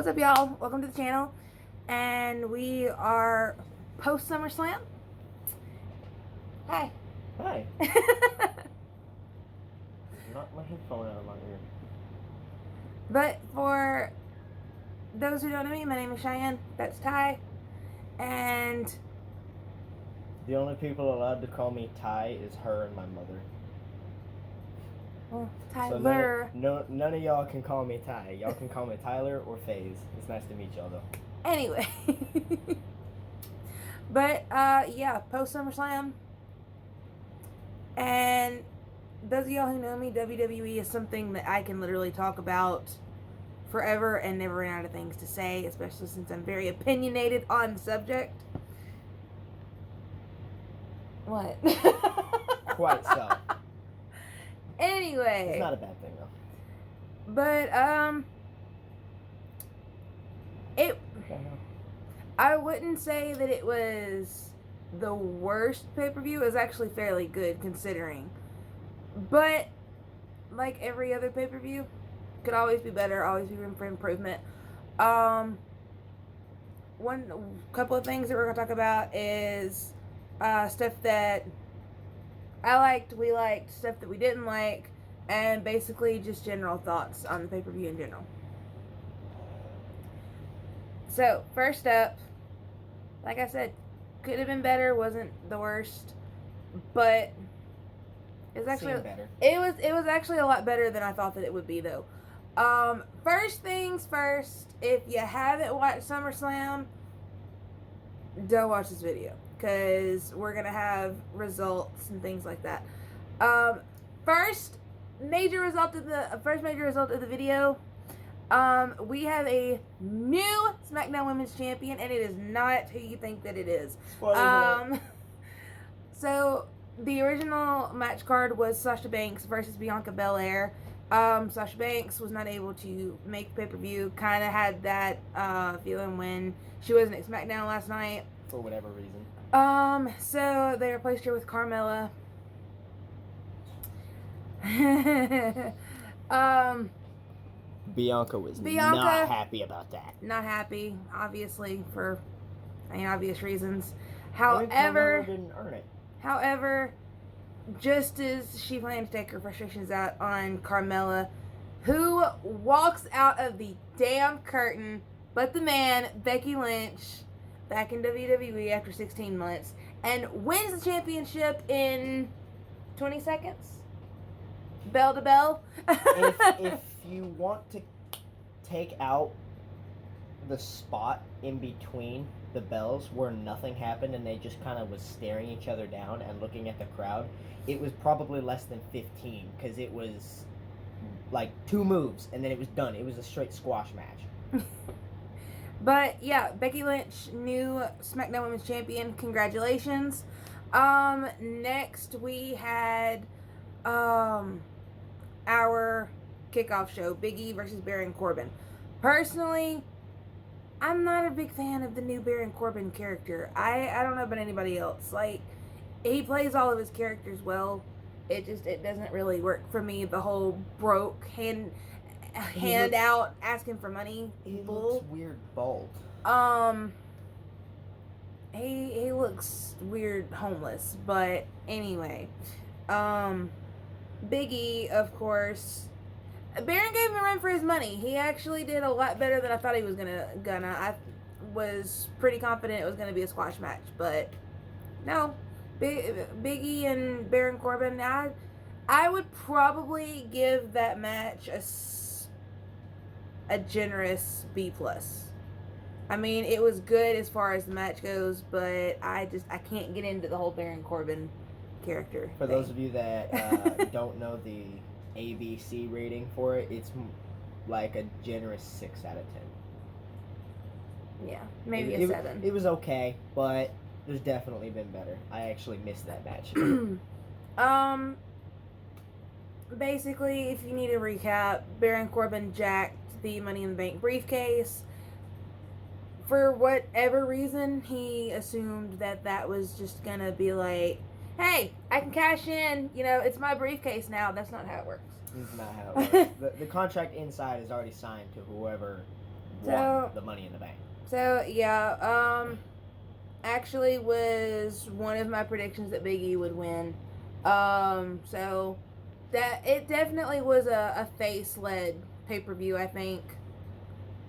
What's up, y'all? Welcome to the channel. And we are post SummerSlam. Hi. Hi. Not my headphone out of my ear. But for those who don't know me, my name is Cheyenne. That's Ty. And The only people allowed to call me Ty is her and my mother. well, So Tyler. none of y'all can call me Ty. Y'all can call me Tyler or FaZe. It's nice to meet y'all though. Anyway. But yeah, post SummerSlam. And those of y'all who know me, WWE is something that I can literally talk about forever and never run out of things to say, especially since I'm very opinionated on the subject. What? Quite so. Anyway. It's not a bad thing though. But I wouldn't say that it was the worst pay-per-view. It was actually fairly good considering. But like every other pay-per-view, could always be better, always be room for improvement. One couple of things that we're gonna talk about is stuff that I liked, we liked, stuff that we didn't like, and basically just general thoughts on the pay-per-view in general. So, first up, like I said, could have been better, wasn't the worst, but it was actually better. It was actually a lot better than I thought that it would be though. First things first, if you haven't watched SummerSlam, don't watch this video because we're gonna have results and things like that. First major result of the video. We have a new SmackDown Women's Champion, and it is not who you think that it is. So the original match card was Sasha Banks versus Bianca Belair. Sasha Banks was not able to make the pay-per-view. Kind of had that feeling when she wasn't at SmackDown last night. For whatever reason. So they replaced her with Carmella. Bianca was not happy about that. Not happy, obviously, for obvious reasons. Carmella didn't earn it. However, just as she planned to take her frustrations out on Carmella, who walks out of the damn curtain, but the man, Becky Lynch, back in WWE after 16 months, and wins the championship in 20 seconds? Bell to bell? if you want to take out the spot in between the bells where nothing happened and they just kind of was staring each other down and looking at the crowd, it was probably less than 15 because it was like 2 moves and then it was done. It was a straight squash match. But yeah, Becky Lynch, new SmackDown Women's Champion. Congratulations. Next we had our kickoff show, Big E versus Baron Corbin. Personally, I'm not a big fan of the new Baron Corbin character. I don't know about anybody else. Like, he plays all of his characters well. It doesn't really work for me. The whole broke hand out asking for money. He looks weird bald. He looks weird homeless. But anyway, Big E, of course. Baron gave him a run for his money. He actually did a lot better than I thought he was gonna. I was pretty confident it was gonna be a squash match, but no. Big E and Baron Corbin. I would probably give that match a generous B+. I mean, it was good as far as the match goes, but I can't get into the whole Baron Corbin character. For those of you that don't know the ABC rating for it, it's like a generous 6 out of 10. Yeah, maybe a 7. It was okay, but there's definitely been better. I actually missed that match. Basically, if you need a recap, Baron Corbin jacked the Money in the Bank briefcase. For whatever reason, he assumed that was just gonna be like, hey, I can cash in, it's my briefcase now. That's not how it works. It's not how it works. The contract inside is already signed to whoever won the Money in the Bank. So yeah, actually was one of my predictions that Big E would win. So that it definitely was a face led pay-per-view, I think.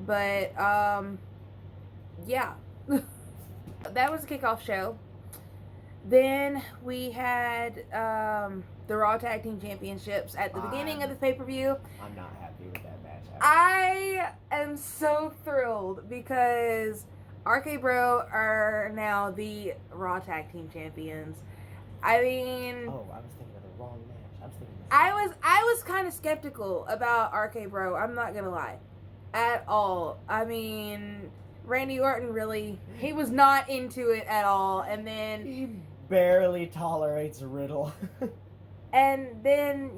But yeah. That was the kickoff show. Then we had the Raw Tag Team Championships at the beginning of the pay-per-view. I'm not happy with that match. I am so thrilled because RK Bro are now the Raw Tag Team Champions. I mean, oh, I was thinking of the wrong match. I was kind of skeptical about RK Bro. I'm not gonna lie, at all. I mean, Randy Orton he was not into it at all, and then he barely tolerates Riddle. And then,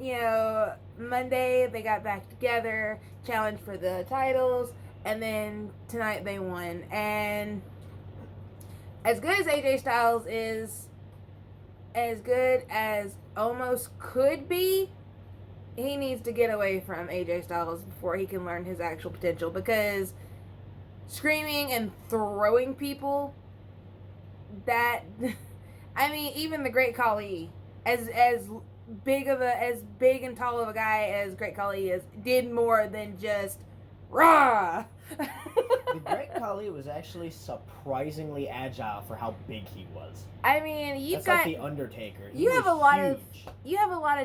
Monday they got back together, challenged for the titles, and then tonight they won. And as good as AJ Styles is, as good as almost could be, he needs to get away from AJ Styles before he can learn his actual potential, because screaming and throwing people, that, I mean, even the Great Khali, as big and tall of a guy as Great Khali is, did more than just rah. The Great Khali was actually surprisingly agile for how big he was. I mean, That's like the Undertaker. You have a lot of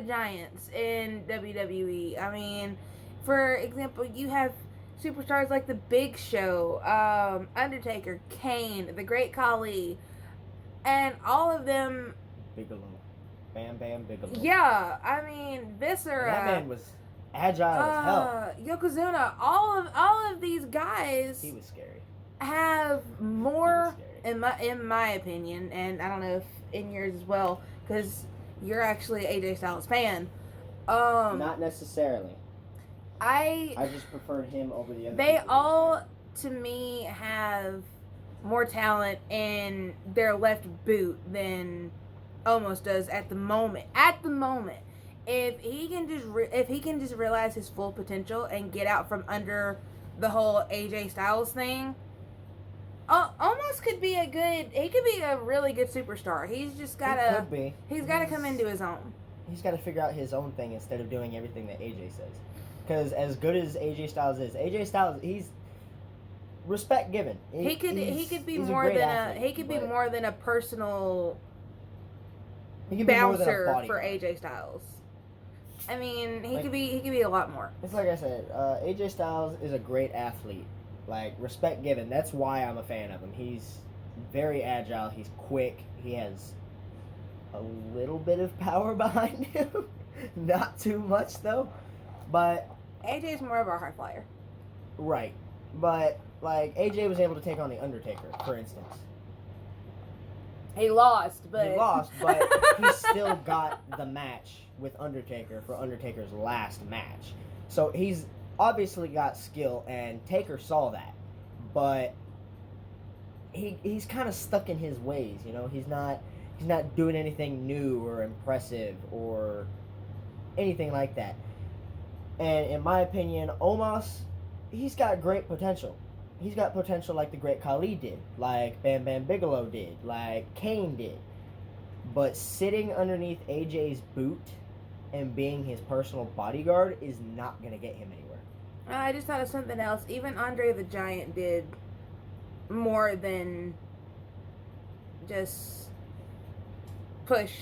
giants in WWE. I mean, for example, you have superstars like the Big Show, Undertaker, Kane, the Great Khali, and all of them. Bigelow. Bam Bam Bigelow. Yeah, I mean, Viscera. That man was agile as hell. Yokozuna, all of these guys. He was scary. Have more, in my opinion, and I don't know if in yours as well, because you're actually an AJ Styles fan. Not necessarily. I just preferred him over the other. They all, to me, have more talent in their left boot than Omos does at the moment. If he can just realize his full potential and get out from under the whole AJ Styles thing, Omos could be a really good superstar. He's just gotta come into his own. He's got to figure out his own thing instead of doing everything that AJ says. Because as good as AJ Styles is, he's respect given. He could be more than a personal bouncer for AJ Styles. I mean, he could be a lot more. It's like I said, AJ Styles is a great athlete. Like, respect given. That's why I'm a fan of him. He's very agile. He's quick. He has a little bit of power behind him. Not too much, though. But AJ's more of a high flyer. Right. But, like, AJ was able to take on The Undertaker, for instance. He lost, but he still got the match with Undertaker for Undertaker's last match. So he's obviously got skill, and Taker saw that. But he's kind of stuck in his ways, He's not doing anything new or impressive or anything like that. And in my opinion, Omos, he's got great potential. He's got potential like the Great Khali did, like Bam Bam Bigelow did, like Kane did. But sitting underneath AJ's boot and being his personal bodyguard is not going to get him anywhere. I just thought of something else. Even Andre the Giant did more than just push,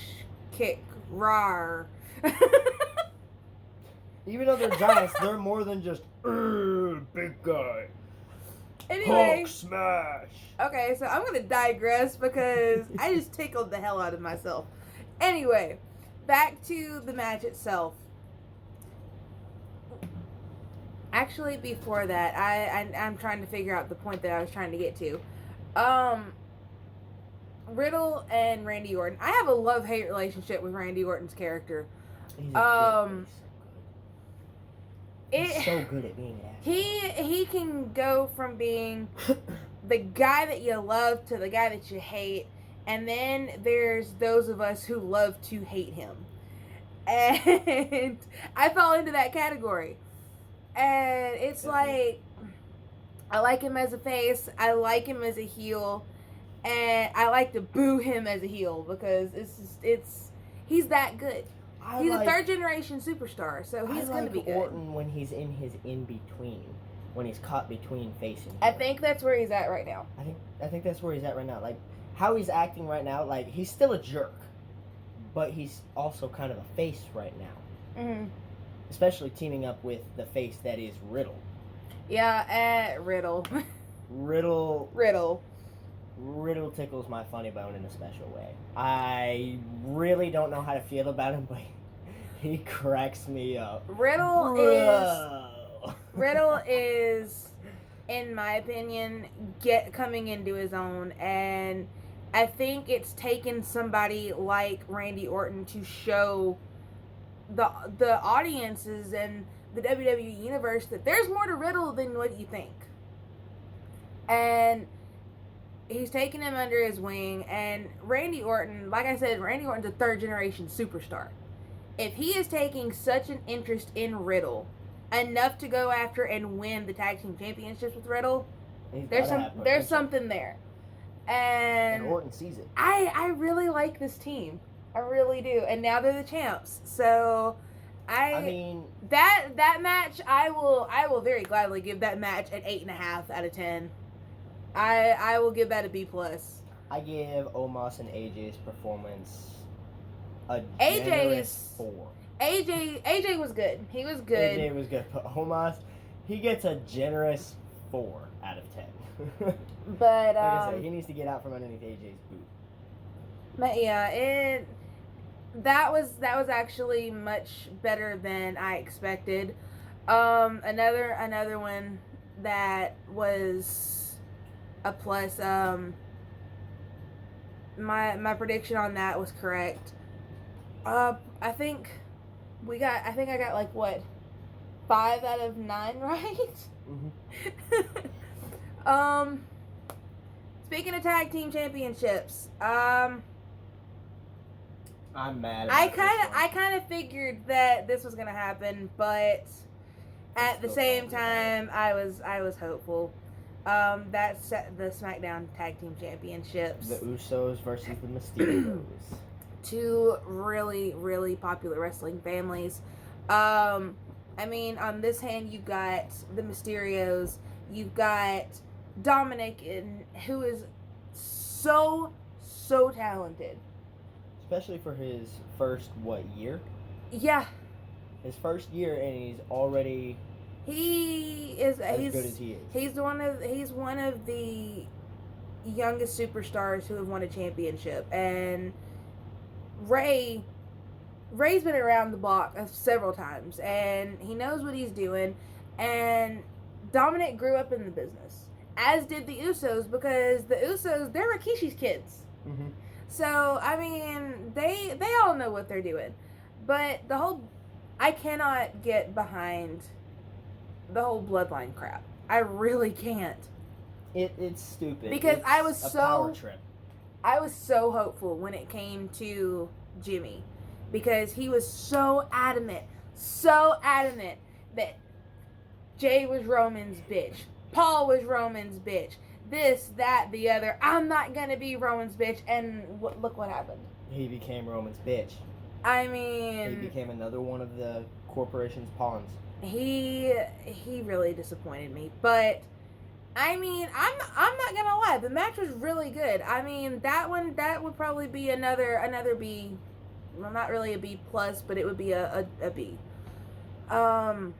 kick, rawr. Even though they're giants, they're more than just big guy. Anyway, Hulk smash. Okay, so I'm gonna digress because I just tickled the hell out of myself. Anyway, back to the match itself. Actually, before that, I'm trying to figure out the point that I was trying to get to. Riddle and Randy Orton. I have a love-hate relationship with Randy Orton's character. He's so good at being an asshole. He can go from being the guy that you love to the guy that you hate, and then there's those of us who love to hate him. And I fall into that category. And it's like, I like him as a face. I like him as a heel, and I like to boo him as a heel because he's that good. He's a third generation superstar, so he's going to be good. Orton when he's in his in between, when he's caught between facing. I think that's where he's at right now. I think that's where he's at right now. Like how he's acting right now, like he's still a jerk, but he's also kind of a face right now. Mm-hmm. Especially teaming up with the face that is Riddle. Yeah, Riddle. Riddle tickles my funny bone in a special way. I really don't know how to feel about him, but he cracks me up. Riddle is, in my opinion, coming into his own, and I think it's taken somebody like Randy Orton to show the audiences and the WWE universe that there's more to Riddle than what you think. And he's taking him under his wing, and Randy Orton, like I said, Randy Orton's a third generation superstar. If he is taking such an interest in Riddle, enough to go after and win the tag team championships with Riddle, there's something there. And Orton sees it. I really like this team. I really do. And now they're the champs. So I mean that match, I will very gladly give that match an 8.5 out of 10. I will give that a B+. I give Omos and AJ's performance a generous 4. AJ was good. He was good. AJ was good. But Omos, he gets a generous 4 out of 10. But like I said, he needs to get out from underneath AJ's boot. But yeah, that was actually much better than I expected. Another one that was a plus. My prediction on that was correct. I think I got like what, 5 out of 9 right. Mm-hmm. Speaking of tag team championships, I'm mad. I kind of figured that this was gonna happen, but at the same time, I was hopeful. That's the SmackDown Tag Team Championships. The Usos versus the Mysterios. Two really, really popular wrestling families. I mean, on this hand, you've got the Mysterios. You've got Dominic, who is so talented. Especially for his first, year? Yeah. His first year, and he's already... He's good as he is. He's one of the youngest superstars who have won a championship, and Ray's been around the block several times, and he knows what he's doing. And Dominic grew up in the business, as did the Usos, because the Usos, they're Rikishi's kids. Mm-hmm. So I mean, they all know what they're doing, but I cannot get behind the whole bloodline crap. I really can't. It's stupid. Because it's I was a power trip. I was so hopeful when it came to Jimmy, because he was so adamant that Jay was Roman's bitch, Paul was Roman's bitch, this, that, the other. I'm not gonna be Roman's bitch, and look what happened. He became Roman's bitch. I mean, he became another one of the corporation's pawns. He really disappointed me, but I mean, I'm not gonna lie, the match was really good. I mean, that would probably be another B, well, not really a B+, but it would be a B. The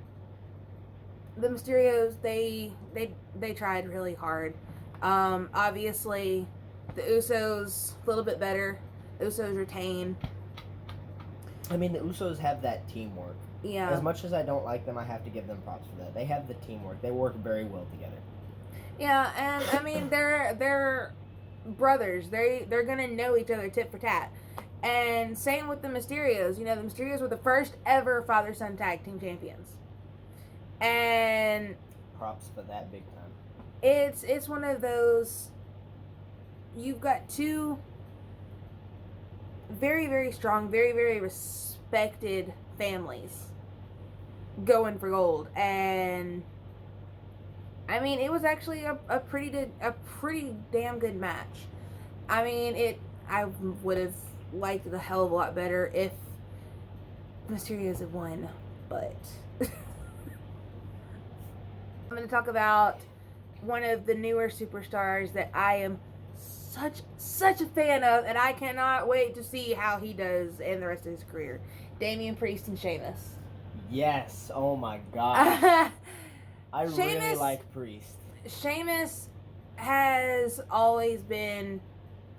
Mysterios, they tried really hard. Obviously, the Usos a little bit better. The Usos retain. I mean, the Usos have that teamwork. Yeah. As much as I don't like them, I have to give them props for that. They have the teamwork. They work very well together. Yeah, and I mean, they're brothers. They're gonna know each other tit for tat. And same with the Mysterios. You know, the Mysterios were the first ever father-son tag team champions. And props for that big time. It's one of those, you've got two very, very strong, very, very respected families going for gold, and I mean, it was actually a pretty damn good match. I mean, I would have liked it a hell of a lot better if Mysterio's had won, but I'm going to talk about one of the newer superstars that I am such a fan of, and I cannot wait to see how he does in the rest of his career. Damian Priest and Sheamus. Yes. Oh my gosh. I really like Priest. Sheamus has always been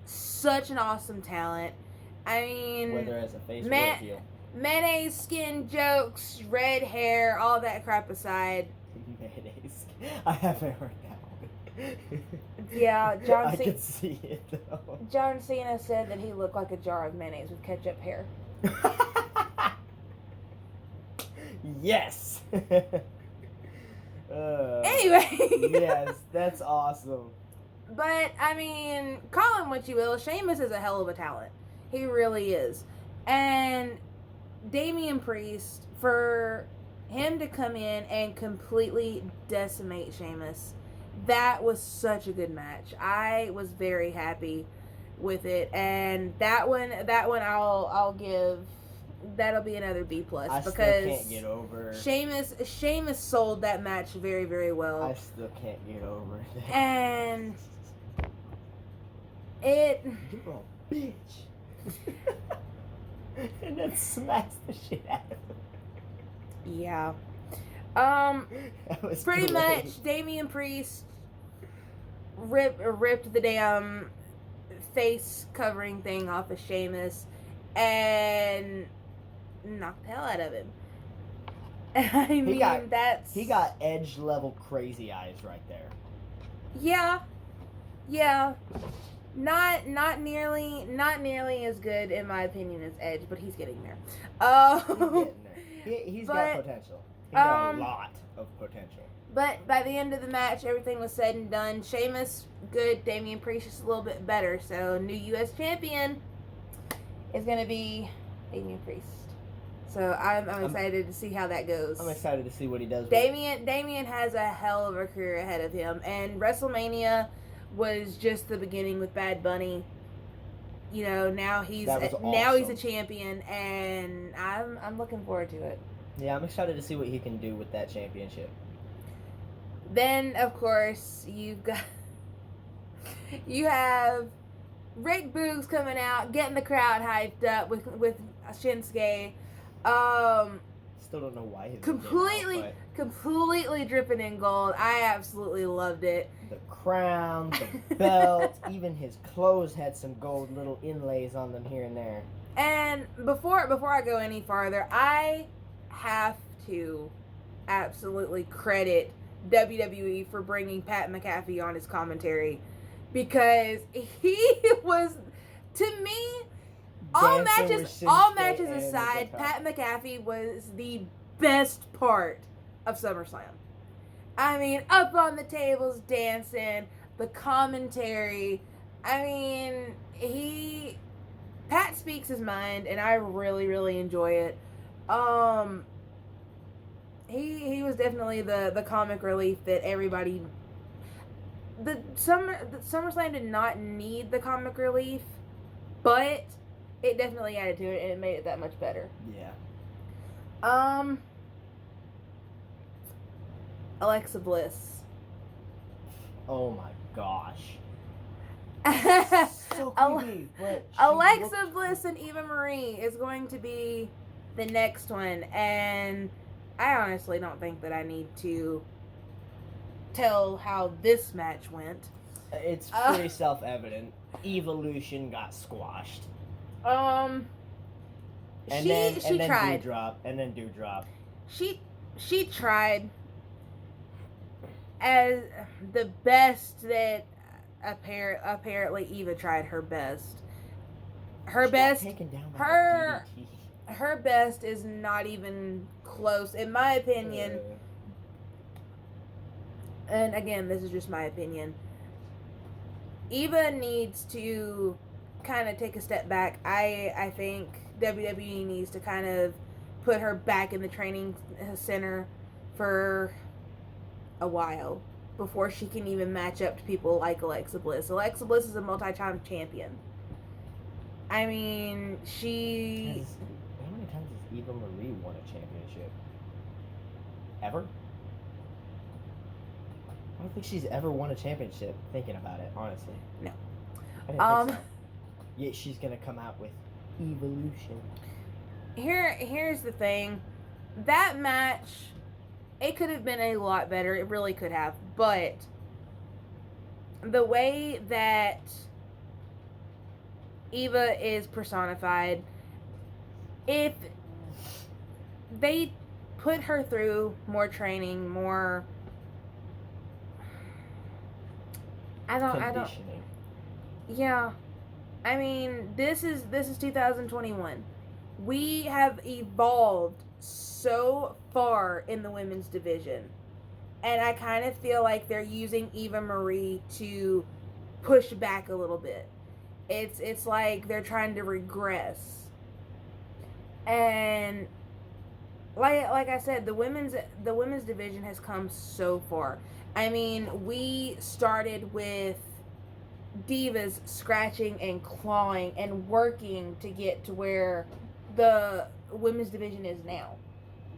such an awesome talent. I mean, whether as a face or a heel. Mayonnaise skin jokes, red hair, all that crap aside. Mayonnaise. I haven't heard that one. Yeah, I can see it though. John Cena said that he looked like a jar of mayonnaise with ketchup hair. Yes. Anyway. Yes, that's awesome. But, I mean, call him what you will, Sheamus is a hell of a talent. He really is. And Damian Priest, for him to come in and completely decimate Sheamus, that was such a good match. I was very happy with it. And that one I'll give... That'll be another B+, because still can't get over Sheamus sold that match very, very well. I still can't get over it. And you're a bitch. And then smacks the shit out of him. Yeah. That was pretty great. much Damian Priest ripped the damn face covering thing off of Sheamus and knocked the hell out of him. I mean, he got Edge level crazy eyes right there. Yeah. Not nearly as good in my opinion as Edge, but he's getting there. He's getting there. He's got potential. He's got a lot of potential. But by the end of the match, everything was said and done. Sheamus, good. Damian Priest just a little bit better. So, new U.S. champion is going to be Damian Priest. So, I'm excited to see how that goes. I'm excited to see what he does. Damian has a hell of a career ahead of him. And WrestleMania was just the beginning with Bad Bunny. You know, now he's a champion, and I'm looking forward to it. Yeah, I'm excited to see what he can do with that championship. Then, of course, you have Rick Boogs coming out, getting the crowd hyped up with Shinsuke. Still don't know why. Completely dripping in gold. I absolutely loved it. The crown, the belt, even his clothes had some gold little inlays on them here and there. And before I go any farther, I have to absolutely credit WWE for bringing Pat McAfee on his commentary, because he was, to me, all matches aside, Pat McAfee was the best part of SummerSlam. I mean, up on the tables dancing, the commentary. I mean, Pat speaks his mind, and I really, really enjoy it. He was definitely the comic relief that everybody. The SummerSlam did not need the comic relief, but it definitely added to it, and it made it that much better. Yeah. Alexa Bliss. Oh my gosh. So creepy, but Alexa Bliss and Eva Marie is going to be the next one, and I honestly don't think that I need to tell how this match went. It's pretty self-evident. Evolution got squashed. She tried. Dewdrop. She tried as the best that apparently Eva tried her best. Her best is not even close, in my opinion. And again, this is just my opinion. Eva needs to kind of take a step back. I think WWE needs to kind of put her back in the training center for a while before she can even match up to people like Alexa Bliss. Alexa Bliss is a multi-time champion. I mean, How many times has Eva Marie won a championship? Ever? I don't think she's ever won a championship, thinking about it, honestly. No. I didn't think so. Yet she's going to come out with Evolution. Here's the thing. That match, it could have been a lot better. It really could have. But the way that Eva is personified, if they put her through more training, more... Conditioning. Yeah. I mean, this is 2021. We have evolved so far in the women's division. And I kind of feel like they're using Eva Marie to push back a little bit. It's like they're trying to regress. And like I said, the women's division has come so far. I mean, we started with divas scratching and clawing and working to get to where the women's division is now.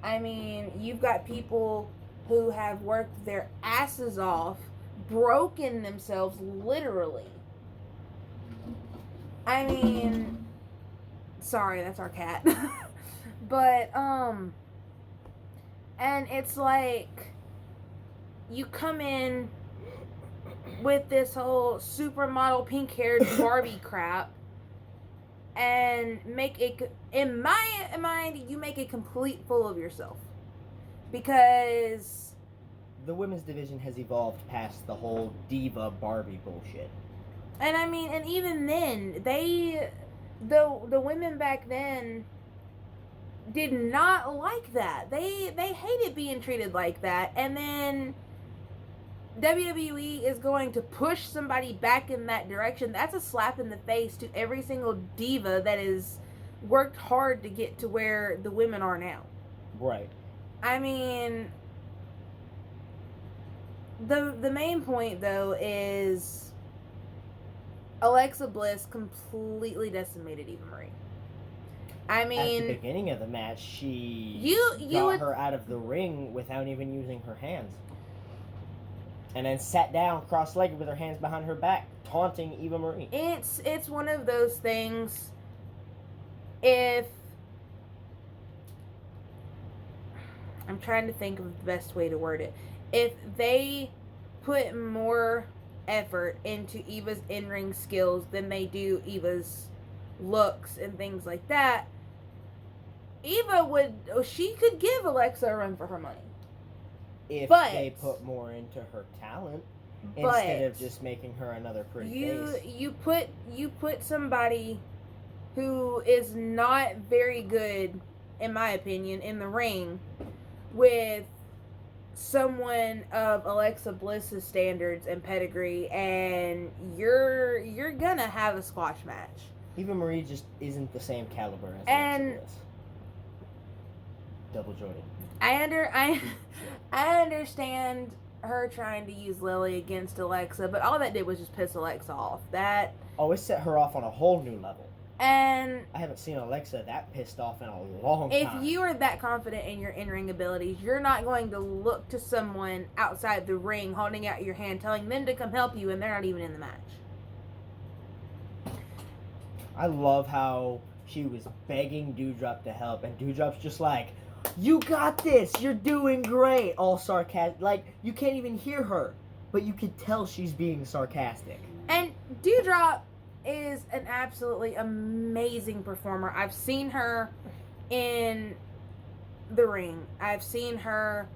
I mean, you've got people who have worked their asses off, broken themselves literally. I mean, sorry, that's our cat. But and it's like you come in with this whole supermodel pink-haired Barbie crap and make it, in my mind, you make a complete fool of yourself. Because the women's division has evolved past the whole diva Barbie bullshit. And I mean, and even then, the women back then did not like that. They hated being treated like that. And then WWE is going to push somebody back in that direction. That's a slap in the face to every single diva that has worked hard to get to where the women are now. Right. I mean, the main point though is Alexa Bliss completely decimated Eva Marie. I mean, at the beginning of the match, she got her out of the ring without even using her hands. And then sat down cross-legged with her hands behind her back, taunting Eva Marie. It's one of those things. If I'm trying to think of the best way to word it, if they put more effort into Eva's in-ring skills than they do Eva's looks and things like that, she could give Alexa a run for her money. If they put more into her talent instead of just making her another pretty face. You put somebody who is not very good, in my opinion, in the ring with someone of Alexa Bliss's standards and pedigree, and you're gonna have a squash match. Eva Marie just isn't the same caliber as Alexa Bliss. Double jointed. I understand her trying to use Lily against Alexa, but all that did was just piss Alexa off. It set her off on a whole new level. And I haven't seen Alexa that pissed off in a long time. If you are that confident in your in-ring abilities, you're not going to look to someone outside the ring holding out your hand, telling them to come help you, and they're not even in the match. I love how she was begging Doudrop to help, and Doudrop's just like, "You got this. You're doing great." All sarcastic. Like, you can't even hear her, but you can tell she's being sarcastic. And Doudrop is an absolutely amazing performer. I've seen her in the ring. I've seen her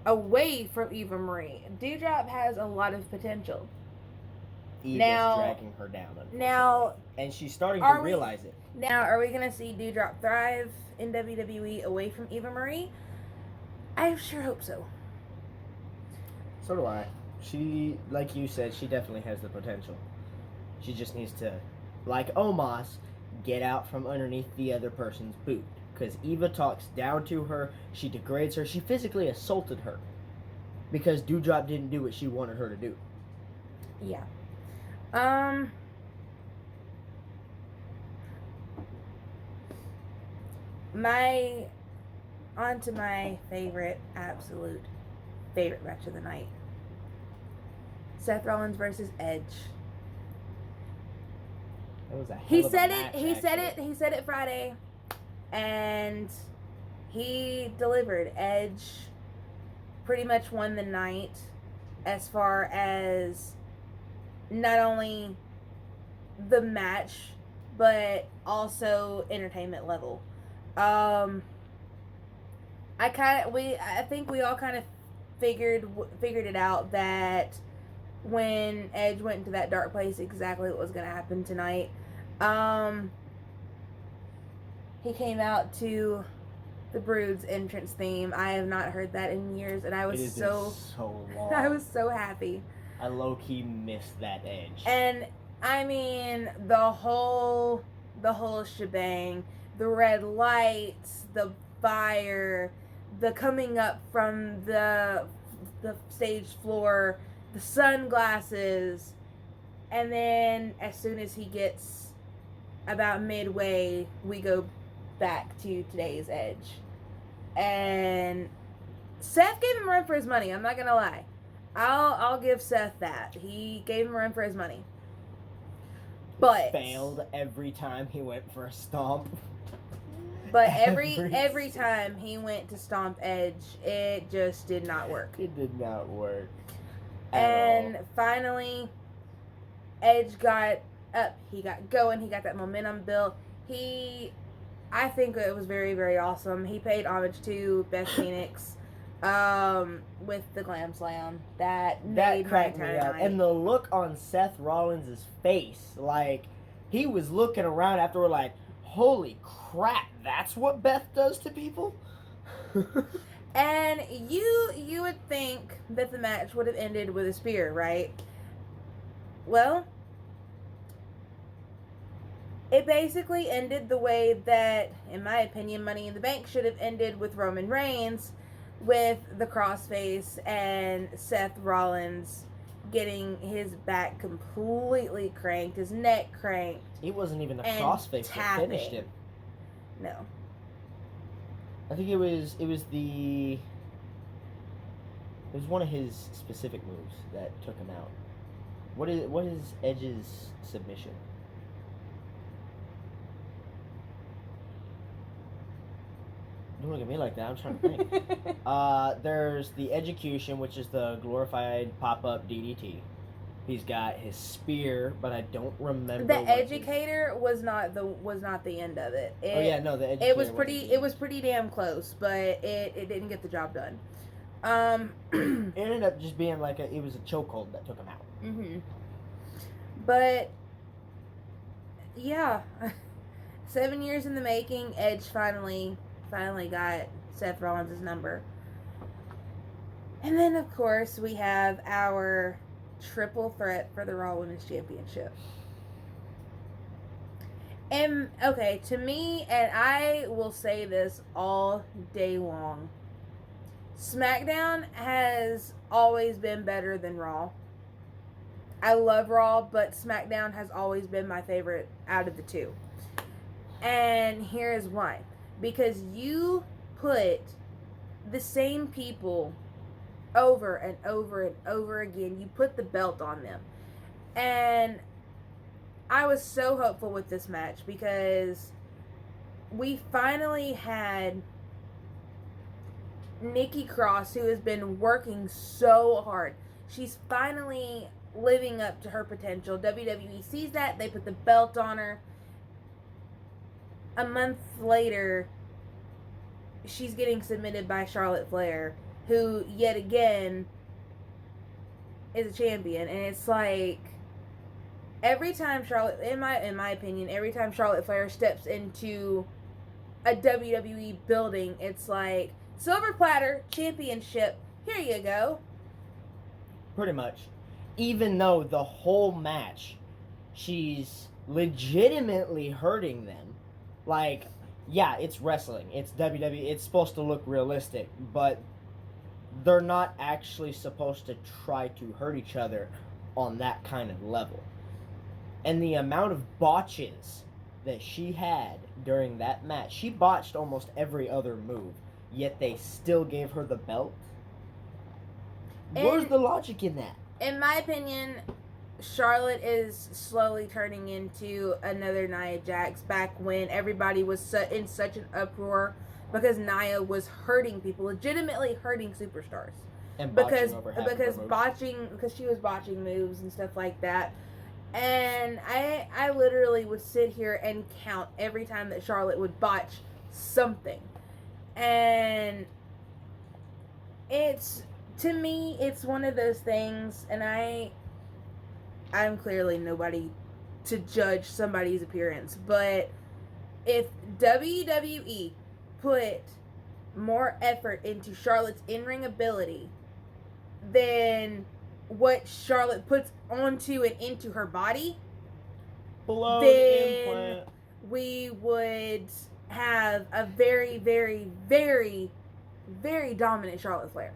away from Eva Marie. Doudrop has a lot of potential. Eva's dragging her down, and she's starting to realize it. Now, are we going to see Doudrop thrive in WWE away from Eva Marie? I sure hope so. So do I. She, like you said, she definitely has the potential. She just needs to, like Omos, get out from underneath the other person's boot. Because Eva talks down to her, she degrades her, she physically assaulted her. because Doudrop didn't do what she wanted her to do. Yeah. On to my absolute favorite match of the night. Seth Rollins versus Edge. That was a hell He of a said match, it. He said actually. it. He said it Friday, and he delivered. Edge pretty much won the night, as far as not only the match, but also entertainment level. I think we all kind of figured it out that when Edge went into that dark place, exactly what was going to happen tonight. He came out to the Brood's entrance theme. I have not heard that in years, and I was so long. I was so happy. I low-key missed that Edge. And I mean the whole shebang, the red lights, the fire, the coming up from the stage floor, the sunglasses, and then as soon as he gets about midway, we go back to today's Edge. And Seth gave him a run for his money. I'm not gonna lie. I'll give Seth that. He gave him a run for his money. But failed every time he went for a stomp. But every time he went to stomp Edge, it just did not work. It did not work. And finally, Edge got up. He got going. He got that momentum built. I think it was very, very awesome. He paid homage to Beth Phoenix with the Glam Slam. That cracked me up. And the look on Seth Rollins' face, like, he was looking around afterward like, holy crap, that's what Beth does to people? And you would think that the match would have ended with a spear, right? Well, it basically ended the way that, in my opinion, Money in the Bank should have ended, with Roman Reigns, with the crossface and Seth Rollins getting his back completely cranked, his neck cranked. It wasn't even the crossface that finished him. No. I think it was one of his specific moves that took him out. What is Edge's submission? Don't look at me like that. I'm trying to think. There's the Execution, which is the glorified pop-up DDT. He's got his spear, but I don't remember. The Educator was not the end of it. The Educator. It was pretty damn close, but it didn't get the job done. It ended up just being like it was a chokehold that took him out. Mm-hmm. But yeah, 7 years in the making. Edge finally got Seth Rollins' number. And then, of course, we have our triple threat for the Raw Women's Championship. And, okay, to me, and I will say this all day long, SmackDown has always been better than Raw. I love Raw, but SmackDown has always been my favorite out of the two. And here is why. Because you put the same people over and over and over again. You put the belt on them. And I was so hopeful with this match because we finally had Nikki Cross, who has been working so hard. She's finally living up to her potential. WWE sees that. They put the belt on her. A month later, she's getting submitted by Charlotte Flair, who yet again is a champion. And it's like, every time Charlotte, in my opinion, every time Charlotte Flair steps into a WWE building, it's like, silver platter, championship, here you go. Pretty much. Even though the whole match, she's legitimately hurting them. Like, yeah, it's wrestling. It's WWE. It's supposed to look realistic. But they're not actually supposed to try to hurt each other on that kind of level. And the amount of botches that she had during that match, she botched almost every other move, yet they still gave her the belt. Where's the logic in that? In my opinion, Charlotte is slowly turning into another Nia Jax back when everybody was in such an uproar because Nia was hurting people, legitimately hurting superstars. And because botching because she was botching moves and stuff like that. And I literally would sit here and count every time that Charlotte would botch something. And to me, it's one of those things, and I'm clearly nobody to judge somebody's appearance, but if WWE put more effort into Charlotte's in-ring ability than what Charlotte puts onto and into her body, then implant, we would have a very, very, very, very dominant Charlotte Flair.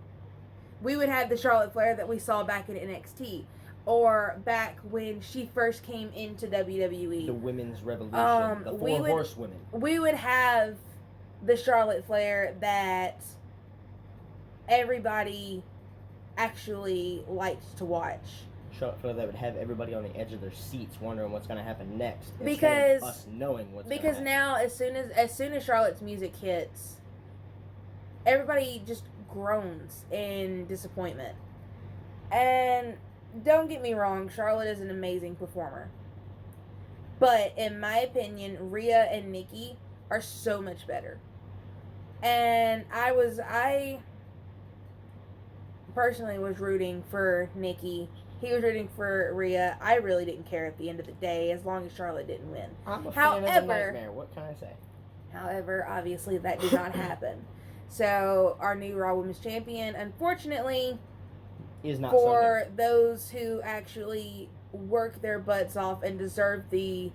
We would have the Charlotte Flair that we saw back in NXT, or back when she first came into WWE. The Women's Revolution, the Four Horsewomen. We would have the Charlotte Flair that everybody actually liked to watch. Charlotte Flair that would have everybody on the edge of their seats wondering what's going to happen next. Because of us knowing what's going to because happen. now as soon as Charlotte's music hits, everybody just groans in disappointment. And don't get me wrong, Charlotte is an amazing performer. But in my opinion, Rhea and Nikki are so much better. And I personally was rooting for Nikki. He was rooting for Rhea. I really didn't care at the end of the day, as long as Charlotte didn't win. I'm a fan of the nightmare. What can I say? However, obviously that did not happen. So our new Raw Women's Champion, unfortunately, is not for those who actually work their butts off and deserve the,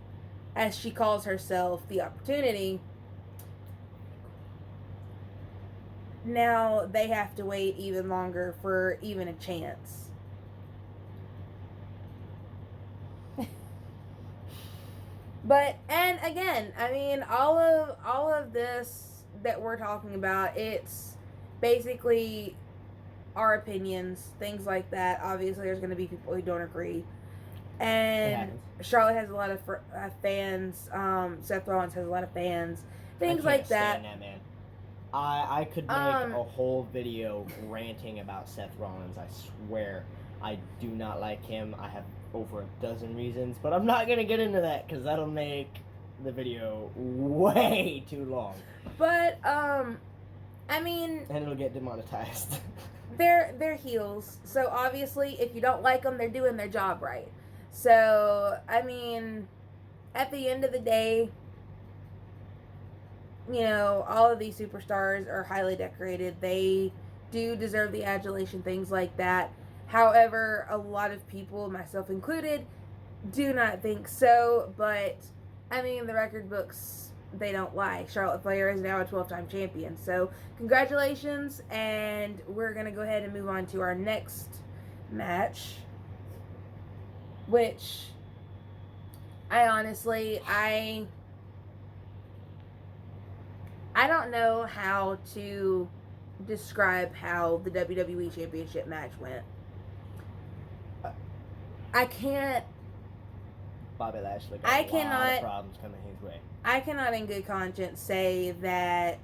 as she calls herself, the opportunity. Now they have to wait even longer for even a chance. But, and again, I mean, all of this that we're talking about, it's basically our opinions, things like that. Obviously, there's going to be people who don't agree. And Charlotte has a lot of fans. Seth Rollins has a lot of fans. Things like that. That, man. I could make a whole video ranting about Seth Rollins. I swear. I do not like him. I have over a dozen reasons, but I'm not going to get into that because that'll make the video way too long. But, I mean... And it'll get demonetized. They're heels, so obviously if you don't like them, they're doing their job right. So, I mean, at the end of the day, you know, all of these superstars are highly decorated. They do deserve the adulation, things like that. However, a lot of people, myself included, do not think so. But, I mean, the record books, they don't lie. Charlotte Flair is now a 12-time champion. So, congratulations. And we're going to go ahead and move on to our next match. Which, I honestly, I don't know how to describe how the WWE Championship match went. I can't. Bobby Lashley got a lot of problems coming his way. I cannot in good conscience say that,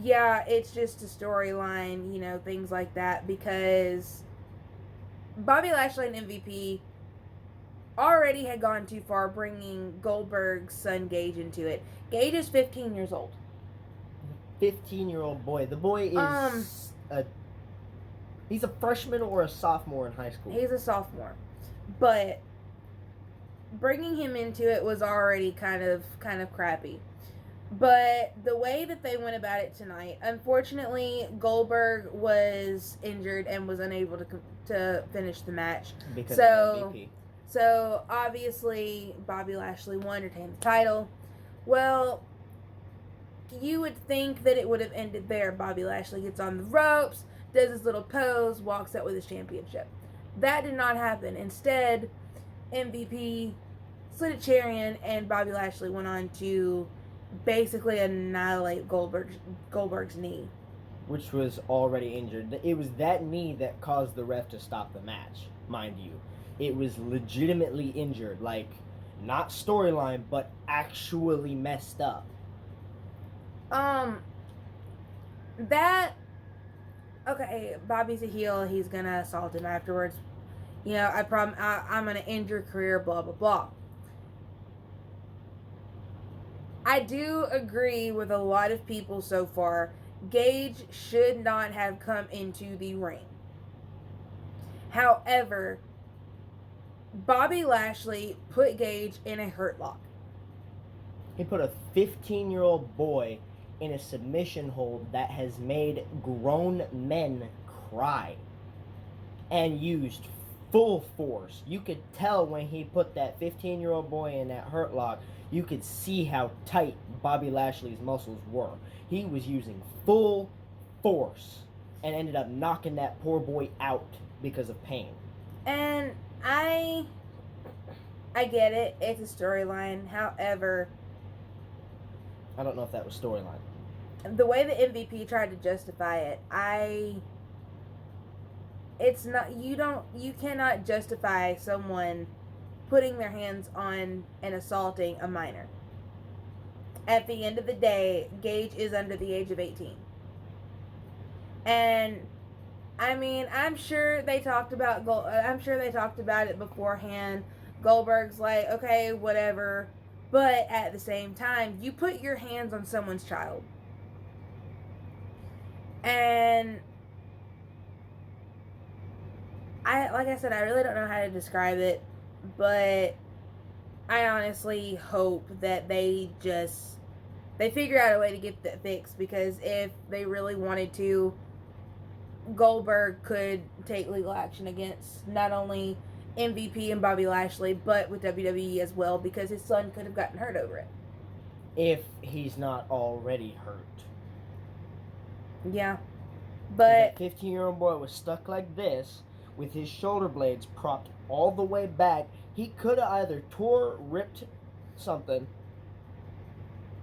yeah, it's just a storyline, you know, things like that, because Bobby Lashley and MVP already had gone too far bringing Goldberg's son Gage into it. Gage is 15 years old. 15-year-old boy. The boy is he's a freshman or a sophomore in high school. He's a sophomore. But bringing him into it was already kind of crappy. But the way that they went about it tonight, unfortunately, Goldberg was injured and was unable to finish the match. Because of MVP. So, obviously, Bobby Lashley won, retained the title. Well, you would think that it would have ended there. Bobby Lashley gets on the ropes, does his little pose, walks out with his championship. That did not happen. Instead, MVP slid a chair in, and Bobby Lashley went on to basically annihilate Goldberg's knee. Which was already injured. It was that knee that caused the ref to stop the match, mind you. It was legitimately injured, like, not storyline, but actually messed up. Okay, Bobby's a heel, he's gonna assault him afterwards. You know, I'm gonna end your career, blah, blah, blah. I do agree with a lot of people so far. Gage should not have come into the ring. However, Bobby Lashley put Gage in a hurt lock. He put a 15-year-old boy in a submission hold that has made grown men cry. And used full force. You could tell when he put that 15-year-old boy in that hurt lock, you could see how tight Bobby Lashley's muscles were. He was using full force and ended up knocking that poor boy out because of pain. And I get it. It's a storyline. However, I don't know if that was storyline. The way the MVP tried to justify it, it's not, you cannot justify someone putting their hands on and assaulting a minor. At the end of the day, Gage is under the age of 18. And I mean, I'm sure they talked about it beforehand. Goldberg's like, okay, whatever. But at the same time, you put your hands on someone's child. And like I said, I really don't know how to describe it, but I honestly hope that they figure out a way to get that fixed, because if they really wanted to, Goldberg could take legal action against not only MVP and Bobby Lashley, but with WWE as well, because his son could have gotten hurt over it. If he's not already hurt. Yeah. But that 15-year-old boy was stuck like this, with his shoulder blades propped all the way back. He could have either ripped something,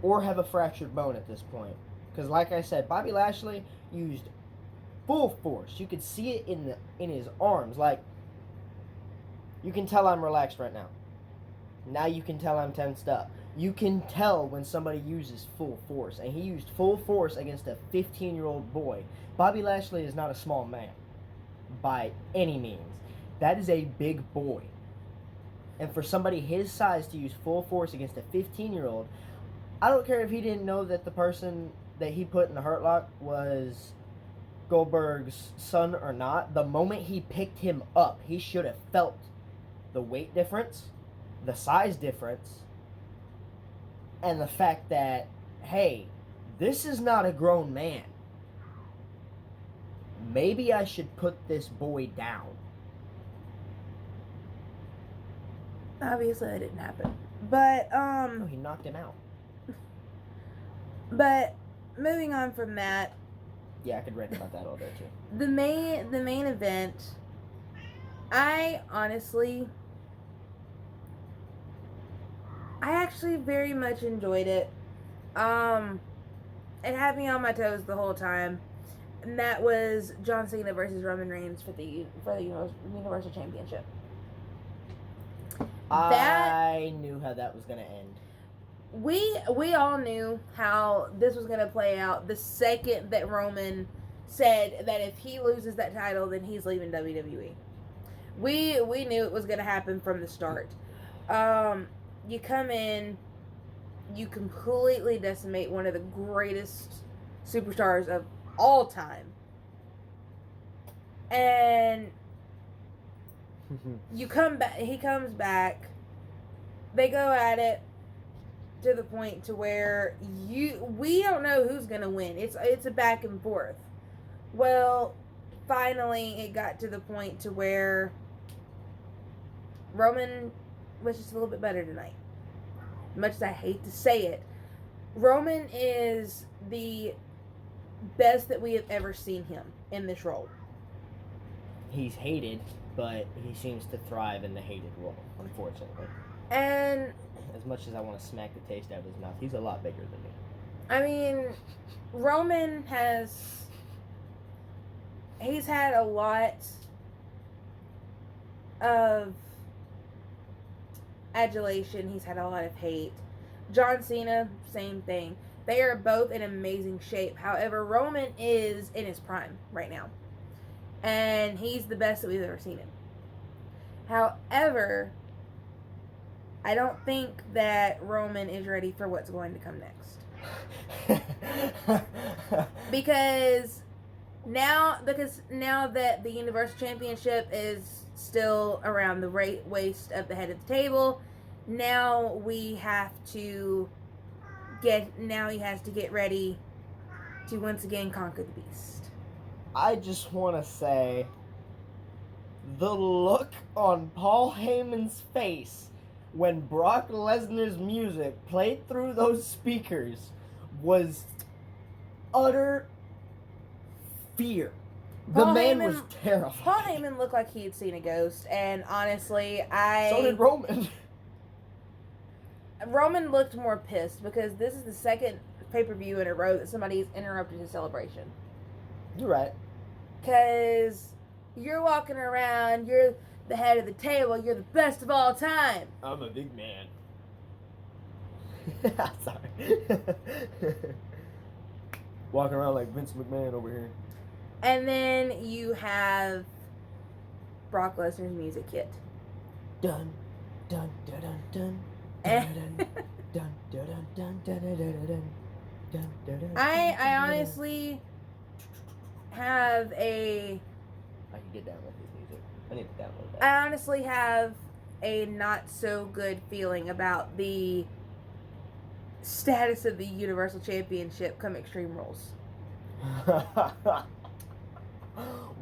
or have a fractured bone at this point. Because like I said, Bobby Lashley used full force. You could see it in his arms. Like, you can tell I'm relaxed right now. Now you can tell I'm tensed up. You can tell when somebody uses full force. And he used full force against a 15-year-old boy. Bobby Lashley is not a small man. By any means. That is a big boy. And for somebody his size to use full force against a 15-year-old, I don't care if he didn't know that the person that he put in the hurt lock was Goldberg's son or not. The moment he picked him up, he should have felt the weight difference, the size difference, and the fact that, hey, this is not a grown man. Maybe I should put this boy down. obviously that didn't happen. But No, he knocked him out. But moving on from that, Yeah, I could rant about that all day too. the main event, I actually very much enjoyed it. It had me on my toes the whole time, and that was John Cena versus Roman Reigns for the Universal Championship. I knew how that was gonna end. We all knew how this was gonna play out the second that Roman said that if he loses that title, then he's leaving WWE. We knew it was gonna happen from the start. You come in, you completely decimate one of the greatest superstars of all time, and you come back. He comes back. They go at it to the point to where we don't know who's gonna win. It's a back and forth. Well, finally, it got to the point to where Roman was just a little bit better tonight. Much as I hate to say it, Roman is the best that we have ever seen him in this role. He's hated, but he seems to thrive in the hated role, unfortunately. And as much as I want to smack the taste out of his mouth, he's a lot bigger than me. I mean, Roman he's had a lot of adulation. He's had a lot of hate. John Cena, same thing. They are both in amazing shape. However, Roman is in his prime right now. And he's the best that we've ever seen him. However, I don't think that Roman is ready for what's going to come next. Because now that the Universal Championship is still around the waist of the head of the table, now he has to get ready to once again conquer the beast. I just want to say, the look on Paul Heyman's face when Brock Lesnar's music played through those speakers was utter fear. The man was terrified. Paul Heyman looked like he had seen a ghost, and honestly, So did Roman. Roman looked more pissed because this is the second pay-per-view in a row that somebody's interrupted his celebration. You're right. Because you're walking around, you're the head of the table, you're the best of all time. I'm a big man. Sorry. Walking around like Vince McMahon over here. And then you have Brock Lesnar's music hit. Dun, dun, dun, dun, dun. I honestly have a... I can get down with his music. I need to download that. I honestly have a not so good feeling about the status of the Universal Championship come Extreme Rules.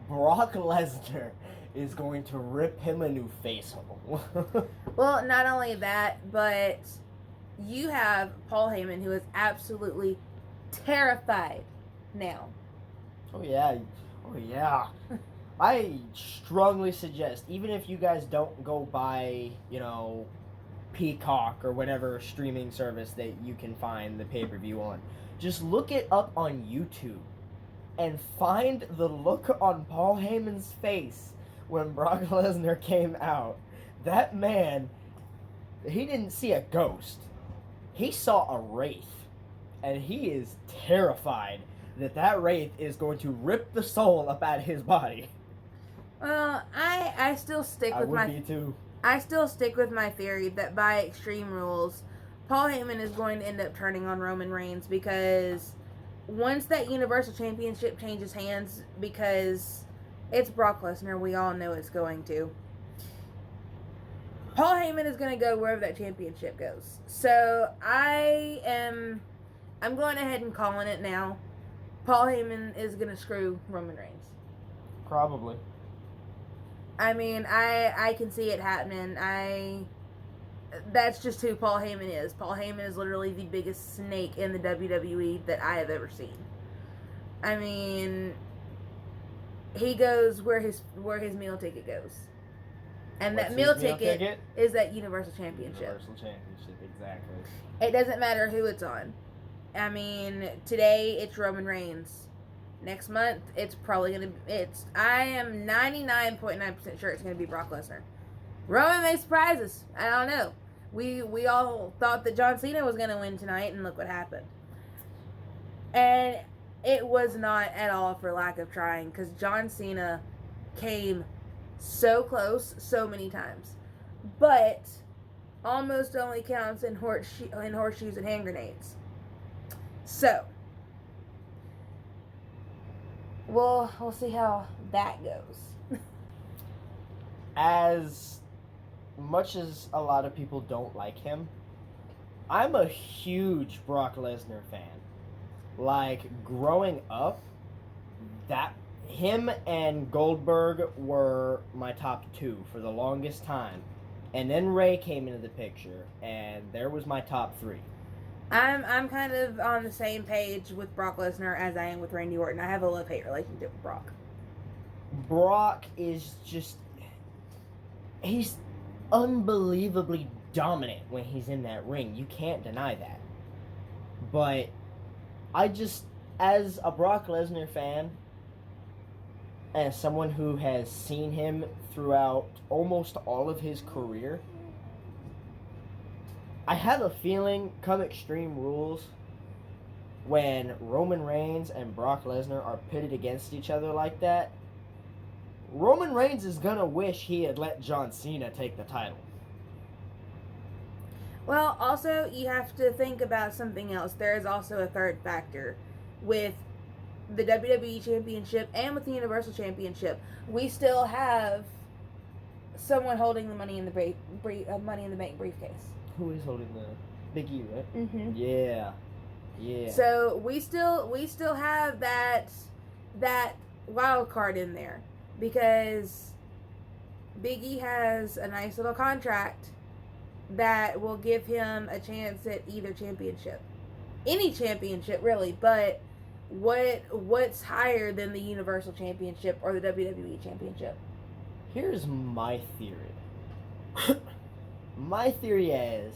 Brock Lesnar is going to rip him a new face hole. Well, not only that, but you have Paul Heyman, who is absolutely terrified now. Oh yeah. I strongly suggest, even if you guys don't go buy, Peacock or whatever streaming service that you can find the pay-per-view on, just look it up on YouTube and find the look on Paul Heyman's face when Brock Lesnar came out. That man, he didn't see a ghost. He saw a wraith. And he is terrified that wraith is going to rip the soul up out of his body. Well, I still stick with I would be too. I still stick with my theory that by Extreme Rules, Paul Heyman is going to end up turning on Roman Reigns, because once that Universal Championship changes hands, because it's Brock Lesnar, we all know it's going to. Paul Heyman is going to go wherever that championship goes. So I'm going ahead and calling it now. Paul Heyman is going to screw Roman Reigns. Probably. I mean, I can see it happening. That's just who Paul Heyman is. Paul Heyman is literally the biggest snake in the WWE that I have ever seen. I mean, he goes where his meal ticket goes. And What's that meal his ticket is that Universal Championship. Universal Championship, exactly. It doesn't matter who it's on. I mean, today it's Roman Reigns. Next month, it's probably going to... I am 99.9% sure it's going to be Brock Lesnar. Roman may surprise us. I don't know. We all thought that John Cena was going to win tonight, and look what happened. And it was not at all for lack of trying, because John Cena came so close so many times. But almost only counts in horseshoes and hand grenades. So, we'll see how that goes. As much as a lot of people don't like him, I'm a huge Brock Lesnar fan. Like, growing up, him and Goldberg were my top two for the longest time. And then Ray came into the picture, and there was my top three. I'm kind of on the same page with Brock Lesnar as I am with Randy Orton. I have a love-hate relationship with Brock. Brock is just, he's unbelievably dominant when he's in that ring. You can't deny that. But I just, as a Brock Lesnar fan, as someone who has seen him throughout almost all of his career, I have a feeling come Extreme Rules, when Roman Reigns and Brock Lesnar are pitted against each other like that, Roman Reigns is gonna wish he had let John Cena take the title. Well, also, you have to think about something else. There is also a third factor with the WWE Championship and with the Universal Championship. We still have someone holding the Money in the Bank briefcase. Who is holding the Big E, right? Mm-hmm. Yeah. Yeah. So we still have that wild card in there because Big E has a nice little contract that will give him a chance at either championship, any championship really. But what's higher than the Universal Championship or the WWE Championship? Here's my theory. My theory is,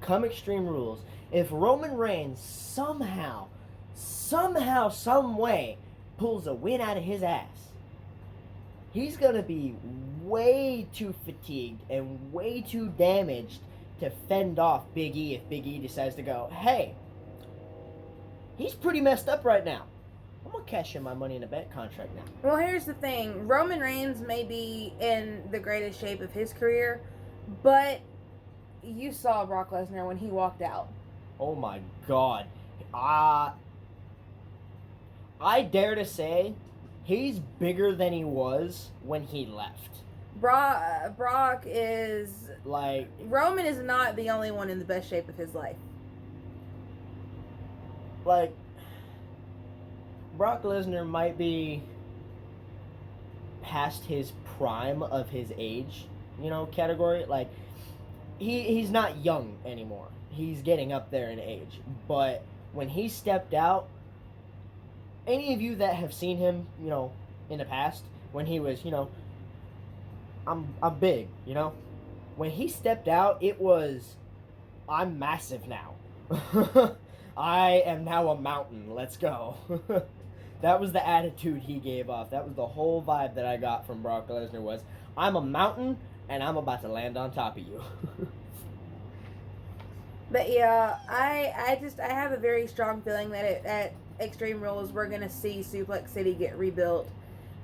come Extreme Rules, if Roman Reigns somehow, some way, pulls a win out of his ass, he's going to be way too fatigued and way too damaged to fend off Big E if Big E decides to go, hey, he's pretty messed up right now. I'm going to cash in my Money in the Bank contract now. Well, here's the thing. Roman Reigns may be in the greatest shape of his career, but you saw Brock Lesnar when he walked out. Oh my God. I dare to say he's bigger than he was when he left. Brock is... Like... Roman is not the only one in the best shape of his life. Like... Brock Lesnar might be past his prime of his age, category. Like, he's not young anymore. He's getting up there in age. But when he stepped out, any of you that have seen him, in the past, when he was, I'm big, When he stepped out, it was, I'm massive now. I am now a mountain. Let's go. That was the attitude he gave off. That was the whole vibe that I got from Brock Lesnar was, I'm a mountain, and I'm about to land on top of you. But yeah, I have a very strong feeling that at Extreme Rules we're going to see Suplex City get rebuilt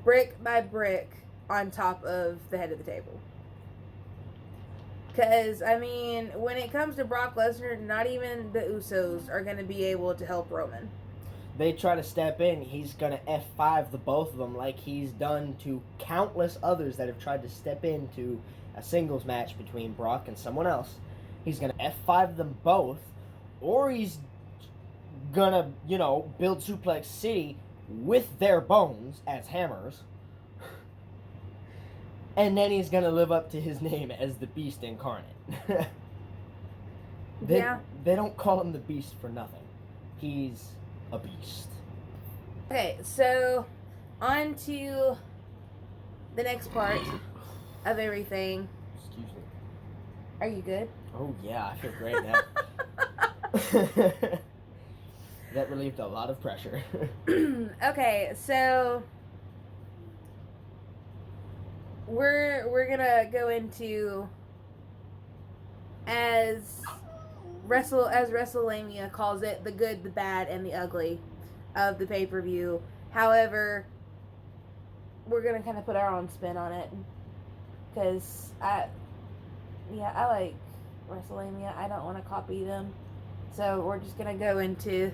brick by brick on top of the head of the table. Because, I mean, when it comes to Brock Lesnar, not even the Usos are going to be able to help Roman. They try to step in, he's going to F5 the both of them like he's done to countless others that have tried to step into a singles match between Brock and someone else. He's going to F5 them both, or he's going to, build Suplex City with their bones as hammers. And then he's going to live up to his name as the Beast Incarnate. They don't call him the Beast for nothing. He's a beast. Okay, so on to the next part of everything. Excuse me. Are you good? Oh yeah, I feel great now. That relieved a lot of pressure. Okay, so we're gonna go into as WrestleMania calls it, the good, the bad, and the ugly of the pay-per-view. However, we're gonna kind of put our own spin on it because I like WrestleMania. I don't want to copy them, so we're just gonna go into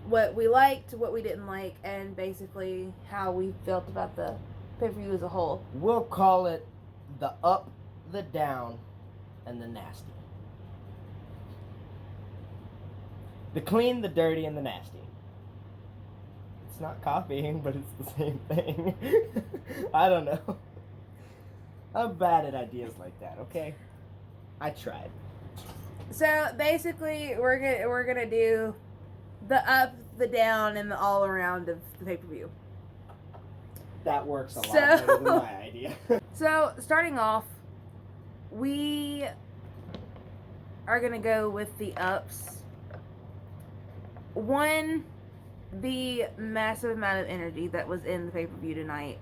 what we liked, what we didn't like, and basically how we felt about the pay-per-view as a whole. We'll call it the up, the down, and the nasty. The clean, the dirty, and the nasty. It's not copying, but it's the same thing. I don't know. I'm bad at ideas like that, okay? I tried. So basically, we're gonna do the up, the down, and the all around of the pay per view. That works a lot better than my idea. So starting off, we are gonna go with the ups. One, the massive amount of energy that was in the pay per view tonight.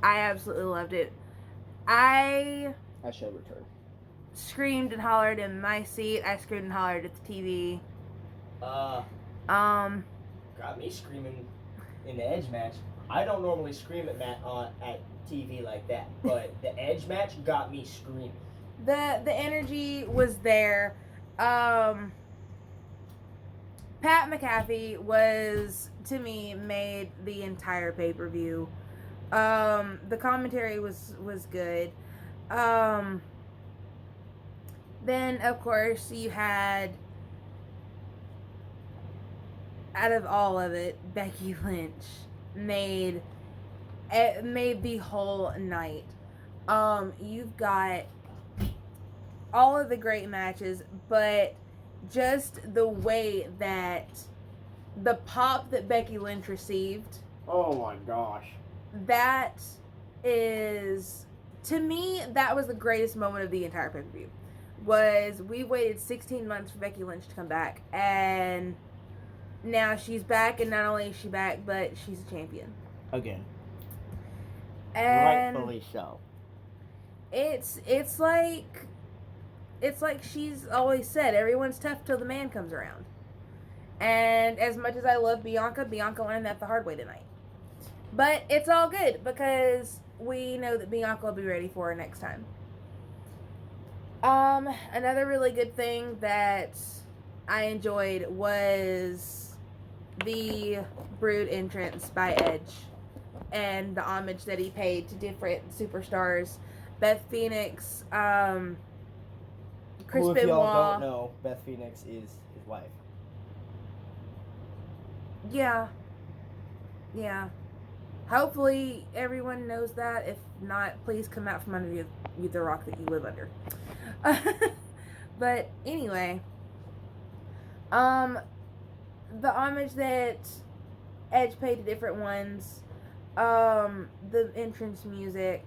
I absolutely loved it. I shall return. Screamed and hollered in my seat. I screamed and hollered at the TV. Got me screaming in the Edge match. I don't normally scream at TV like that, but the Edge match got me screaming. The energy was there. Pat McAfee was, to me, made the entire pay per view. The commentary was good. Then, of course, you had, out of all of it, Becky Lynch made the whole night. You've got all of the great matches, but just the way that the pop that Becky Lynch received. Oh my gosh. That is, to me, that was the greatest moment of the entire pay-per-view. Was we waited 16 months for Becky Lynch to come back, and now she's back, and not only is she back, but she's a champion. Again. And rightfully so. It's like she's always said, everyone's tough till the man comes around. And as much as I love Bianca learned that the hard way tonight. But it's all good because we know that Bianca will be ready for her next time. Another really good thing that I enjoyed was the Brood entrance by Edge and the homage that he paid to different superstars. Beth Phoenix, Chris Who, if Benoit. y'all don't know, Beth Phoenix is his wife. Yeah. Hopefully everyone knows that. If not, please come out from under the rock that you live under. But anyway, the homage that Edge paid to different ones, the entrance music,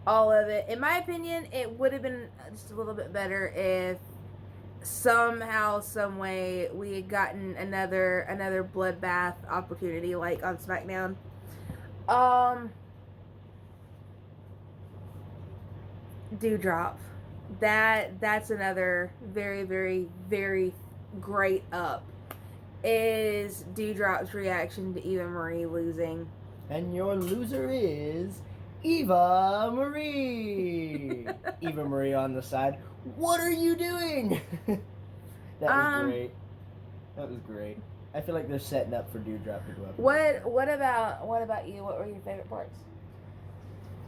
all of it. In my opinion, it would have been just a little bit better if somehow, some way, we had gotten another bloodbath opportunity like on SmackDown. Dewdrop. That's another very, very, very great up. Is Dewdrop's reaction to Eva Marie losing. And your loser is Eva Marie. Eva Marie on the side. What are you doing? That was great. That was great. I feel like they're setting up for Dewdrop to go up. What about you? What were your favorite parts?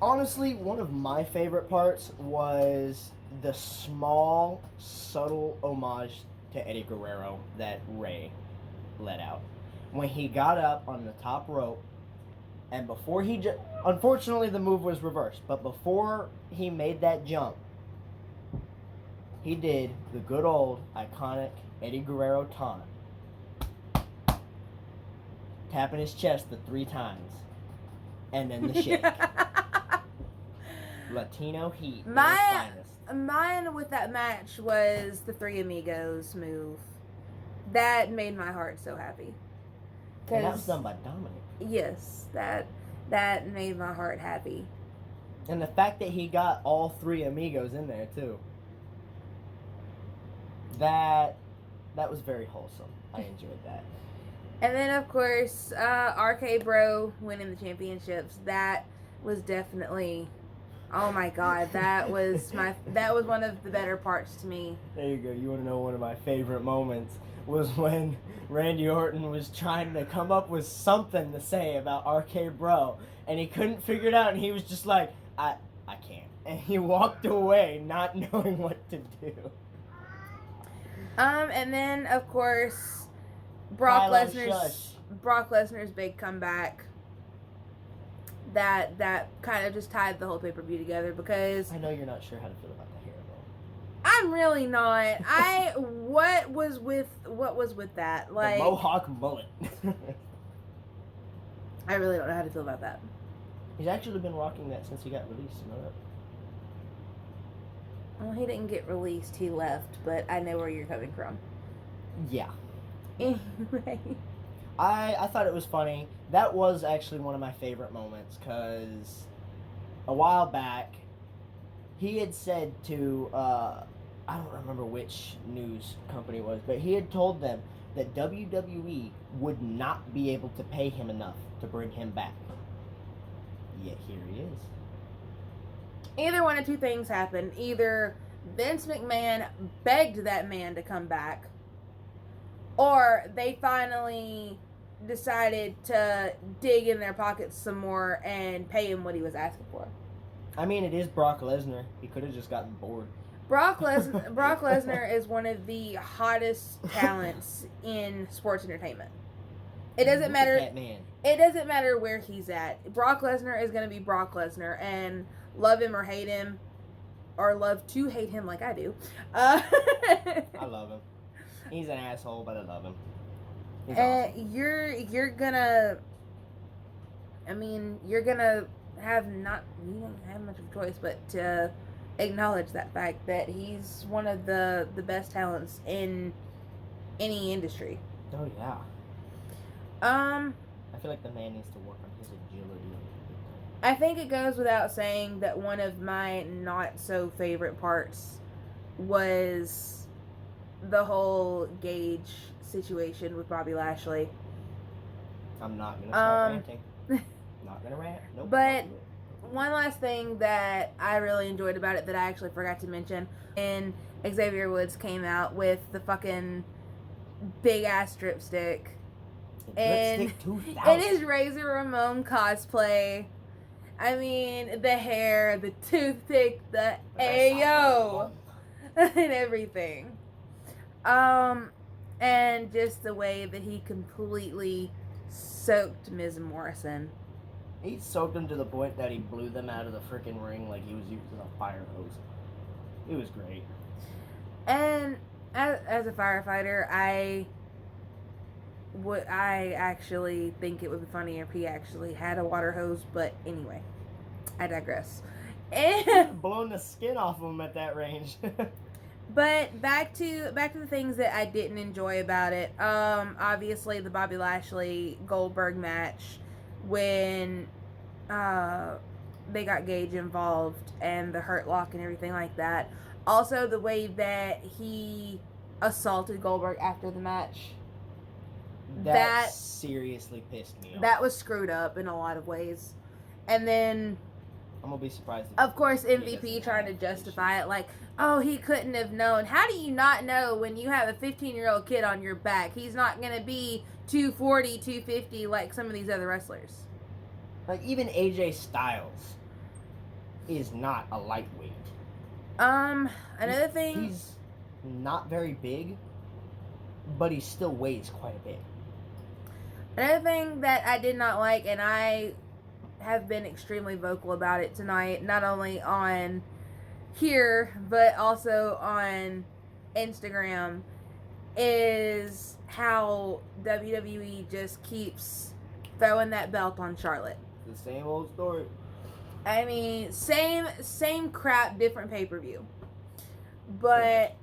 Honestly, one of my favorite parts was the small, subtle homage to Eddie Guerrero that Ray let out. When he got up on the top rope, and before he unfortunately the move was reversed, but before he made that jump, he did the good old iconic Eddie Guerrero taunt, tapping his chest the 3 times, and then the shake. Latino heat. Mine with that match was the Three Amigos move. That made my heart so happy. And that was done by Dominic. Yes, that made my heart happy. And the fact that he got all 3 Amigos in there too. That was very wholesome. I enjoyed that. And then of course, RK Bro winning the championships. That was definitely, oh my god, that was one of the better parts to me. There you go. You want to know one of my favorite moments was when Randy Orton was trying to come up with something to say about RK Bro, and he couldn't figure it out, and he was just like, I can't. And he walked away not knowing what to do. And then of course, Brock Lesnar's big comeback. That kind of just tied the whole pay-per-view together because I know you're not sure how to feel about the hair I'm really not. What was with that? Like, the Mohawk mullet. I really don't know how to feel about that. He's actually been rocking that since he got released. You know that? Well, he didn't get released. He left, but I know where you're coming from. Yeah. Anyway. I thought it was funny. That was actually one of my favorite moments because a while back he had said to I don't remember which news company it was, but he had told them that WWE would not be able to pay him enough to bring him back. Yet here he is. Either one of two things happened. Either Vince McMahon begged that man to come back, or they finally decided to dig in their pockets some more and pay him what he was asking for. I mean, it is Brock Lesnar. He could have just gotten bored. Brock Lesnar is one of the hottest talents in sports entertainment. It doesn't matter. That man. It doesn't matter where he's at. Brock Lesnar is going to be Brock Lesnar, and love him or hate him, or love to hate him like I do. I love him. He's an asshole, but I love him. He's awesome. You're gonna. I mean, you're gonna have not. You don't have much of a choice, but to acknowledge that fact that he's one of the best talents in any industry. Oh yeah. I feel like the man needs to work on his agility. I think it goes without saying that one of my not so favorite parts was the whole Gage situation with Bobby Lashley. I'm not gonna start ranting. Not gonna rant. Nope. But one last thing that I really enjoyed about it that I actually forgot to mention, and Xavier Woods came out with the fucking big ass dripstick. And in his Razor Ramon cosplay, I mean, the hair, the toothpick, the Ayo, and everything. And just the way that he completely soaked Ms. Morrison. He soaked him to the point that he blew them out of the freaking ring like he was using a fire hose. It was great. And as a firefighter, I actually think it would be funny if he actually had a water hose, but anyway, I digress. And blowing the skin off of him at that range. But back to the things that I didn't enjoy about it. Obviously the Bobby Lashley Goldberg match when they got Gage involved and the Hurt Lock and everything like that. Also the way that he assaulted Goldberg after the match. That seriously pissed me off. That was screwed up in a lot of ways. And then I'm gonna be surprised. Of course, MVP trying to justify it like, oh, he couldn't have known. How do you not know when you have a 15-year-old kid on your back? He's not going to be 240, 250 like some of these other wrestlers. Like, even AJ Styles is not a lightweight. Another thing... He's not very big, but he still weighs quite a bit. Another thing that I did not like, and I have been extremely vocal about it tonight, not only on here, but also on Instagram, is how WWE just keeps throwing that belt on Charlotte. The same old story. I mean, same crap, different pay-per-view. But,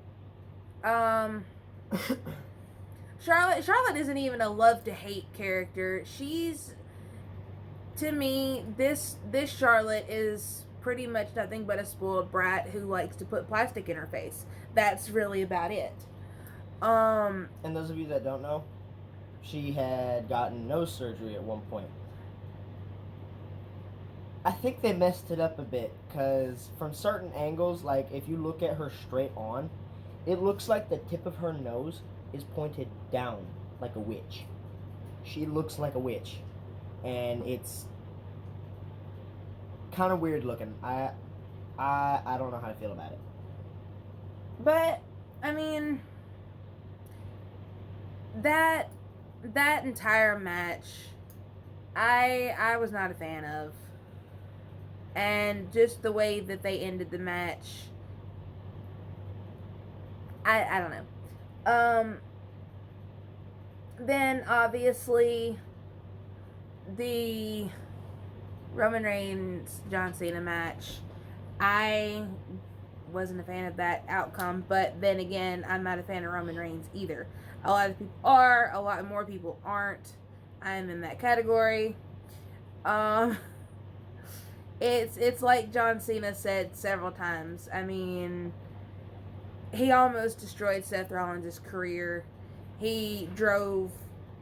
Charlotte isn't even a love-to-hate character. She's, to me, this Charlotte is pretty much nothing but a spoiled brat who likes to put plastic in her face. That's really about it. And those of you that don't know, she had gotten nose surgery at one point. I think they messed it up a bit, because from certain angles, like if you look at her straight on, it looks like the tip of her nose is pointed down like a witch. She looks like a witch. And it's kind of weird looking. I don't know how to feel about it. But I mean, that entire match, I was not a fan of, and just the way that they ended the match, I don't know. Then obviously the Roman Reigns John Cena match. I wasn't a fan of that outcome, but then again, I'm not a fan of Roman Reigns either. A lot of people are, a lot more people aren't. I'm in that category. Um, it's like John Cena said several times. I mean, he almost destroyed Seth Rollins' career. He drove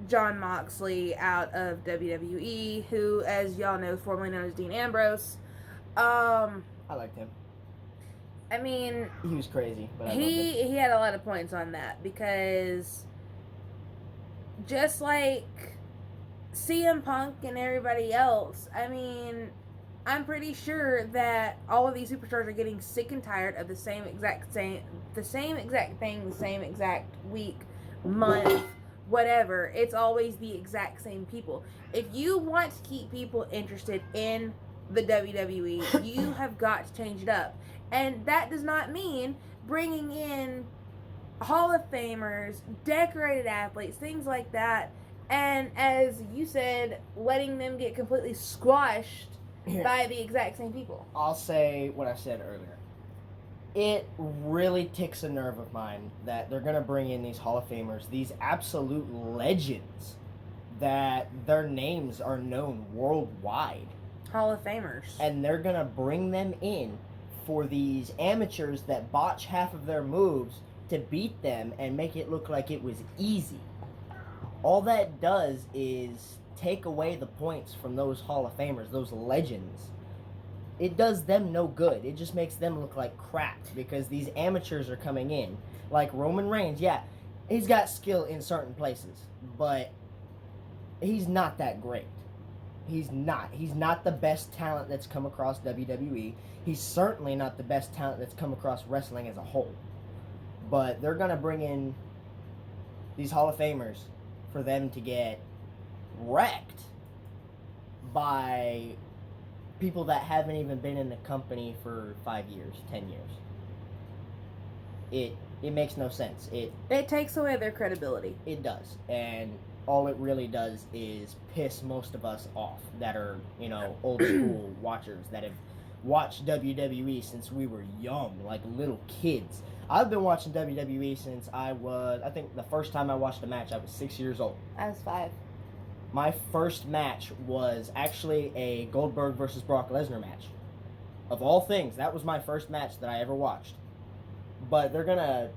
Jon Moxley out of WWE, who, as y'all know, formerly known as Dean Ambrose. I liked him. I mean, he was crazy, but he had a lot of points on that, because just like CM Punk and everybody else, I mean, I'm pretty sure that all of these superstars are getting sick and tired of the same exact thing, the same exact week, month, whatever. It's always the exact same people. If you want to keep people interested in the WWE, you have got to change it up. And that does not mean bringing in Hall of Famers, decorated athletes, things like that, and as you said, letting them get completely squashed by the exact same people. I'll say what I said earlier. It really ticks a nerve of mine that they're going to bring in these Hall of Famers, these absolute legends that their names are known worldwide. Hall of Famers. And they're going to bring them in for these amateurs that botch half of their moves to beat them and make it look like it was easy. All that does is take away the points from those Hall of Famers, those legends. It does them no good. It just makes them look like crap because these amateurs are coming in. Like Roman Reigns, yeah, he's got skill in certain places, but he's not that great. He's not. He's not the best talent that's come across WWE. He's certainly not the best talent that's come across wrestling as a whole. But they're going to bring in these Hall of Famers for them to get wrecked by people that haven't even been in the company for 5 years, 10 years. It makes no sense. It takes away their credibility. It does. And all it really does is piss most of us off that are, old school watchers that have watched WWE since we were young, like little kids. I've been watching WWE since I think the first time I watched a match, I was 6 years old. I was 5. My first match was actually a Goldberg versus Brock Lesnar match. Of all things, that was my first match that I ever watched. But they're going to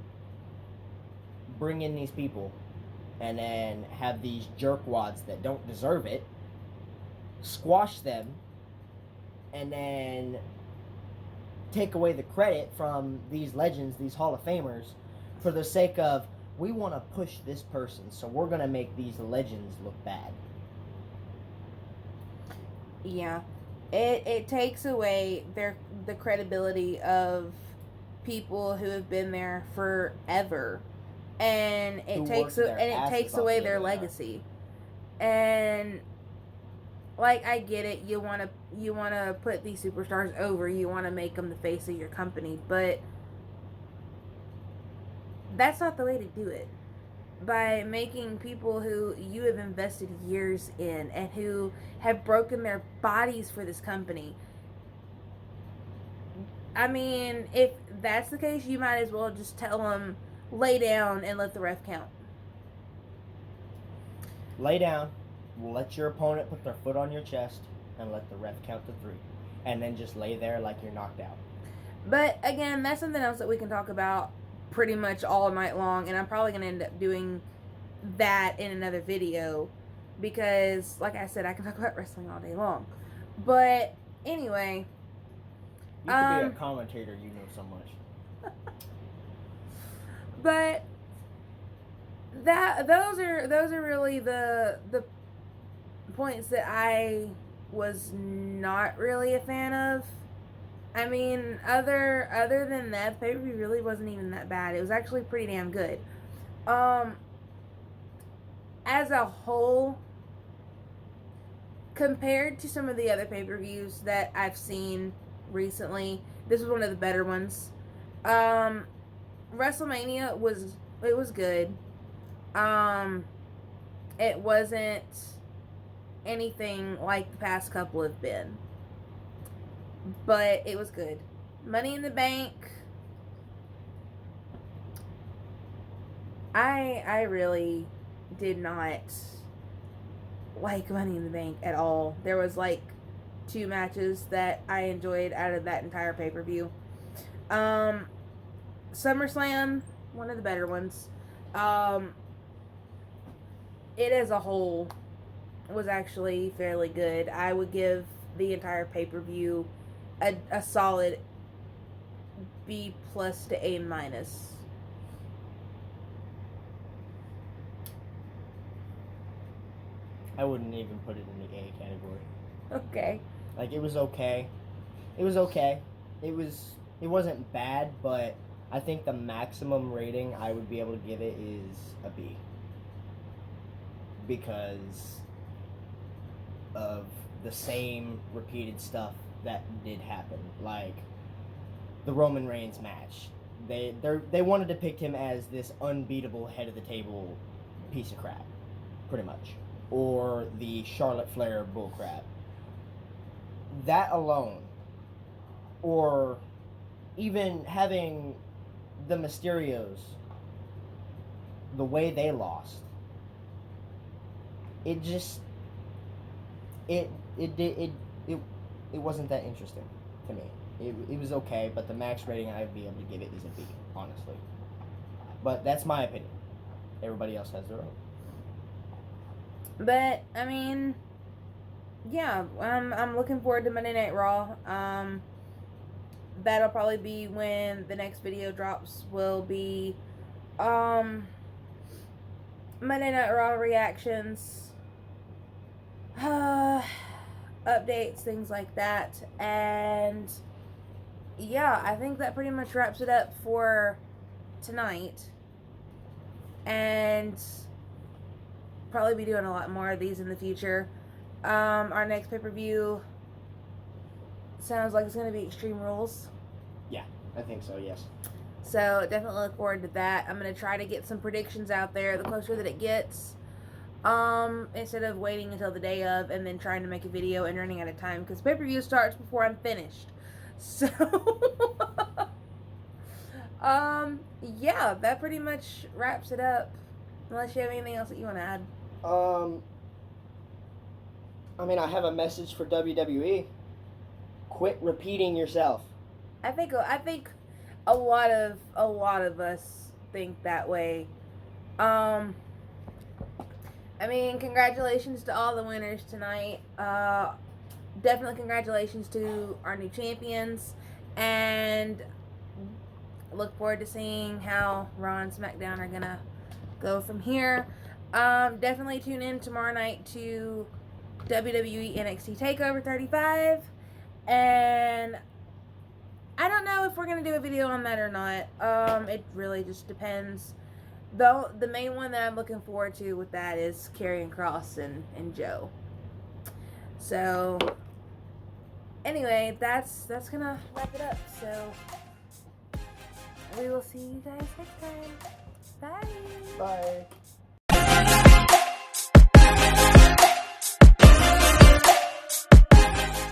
bring in these people and then have these jerkwads that don't deserve it, squash them, and then take away the credit from these legends, these Hall of Famers, for the sake of, we want to push this person, so we're going to make these legends look bad. Yeah. It takes away the credibility of people who have been there forever. And it takes away their legacy. And like, I get it, you want to put these superstars over, you want to make them the face of your company, but that's not the way to do it. By making people who you have invested years in and who have broken their bodies for this company. I mean, if that's the case, you might as well just tell them, lay down and let the ref count. Lay down, let your opponent put their foot on your chest, and let the ref count to 3. And then just lay there like you're knocked out. But again, that's something else that we can talk about pretty much all night long, and I'm probably going to end up doing that in another video because, like I said, I can talk about wrestling all day long. But anyway, you could be a commentator, you know so much. But those are really the points that I was not really a fan of. I mean, other than that, the pay-per-view really wasn't even that bad. It was actually pretty damn good. As a whole, compared to some of the other pay-per-views that I've seen recently, this was one of the better ones. WrestleMania was good. It wasn't anything like the past couple have been, but it was good. Money in the Bank. I really did not like Money in the Bank at all. There was like 2 matches that I enjoyed out of that entire pay-per-view. SummerSlam, one of the better ones. It as a whole was actually fairly good. I would give the entire pay-per-view a solid B+ to A-. I wouldn't even put it in the A category. Okay. Like, it was okay. It was okay. It wasn't bad, but I think the maximum rating I would be able to give it is a B. Because of the same repeated stuff that did happen. Like, the Roman Reigns match. They wanted to depict him as this unbeatable head of the table piece of crap, pretty much. Or the Charlotte Flair bullcrap. That alone, or even having the Mysterios, the way they lost, it just it wasn't that interesting to me. It was okay, but the max rating I'd be able to give it is a B, honestly. But that's my opinion. Everybody else has their own. But I mean, yeah, I'm looking forward to Monday Night Raw. That'll probably be when the next video drops. Will be Monday Night Raw reactions, updates, things like that. And yeah, I think that pretty much wraps it up for tonight. And probably be doing a lot more of these in the future. Our next pay-per-view sounds like it's going to be Extreme Rules. Yeah, I think so, yes. So definitely look forward to that. I'm going to try to get some predictions out there the closer that it gets. Instead of waiting until the day of and then trying to make a video and running out of time, because pay-per-view starts before I'm finished. So yeah, that pretty much wraps it up. Unless you have anything else that you want to add. I mean, I have a message for WWE. Quit repeating yourself. I think a lot of us think that way. I mean, congratulations to all the winners tonight. Definitely congratulations to our new champions, and look forward to seeing how Raw and SmackDown are gonna go from here. Definitely tune in tomorrow night to WWE NXT TakeOver 35, and I don't know if we're gonna do a video on that or not. It really just depends. Though the main one that I'm looking forward to with that is Karrion Kross and Joe. So anyway, that's gonna wrap it up. So we will see you guys next time. Bye. Bye.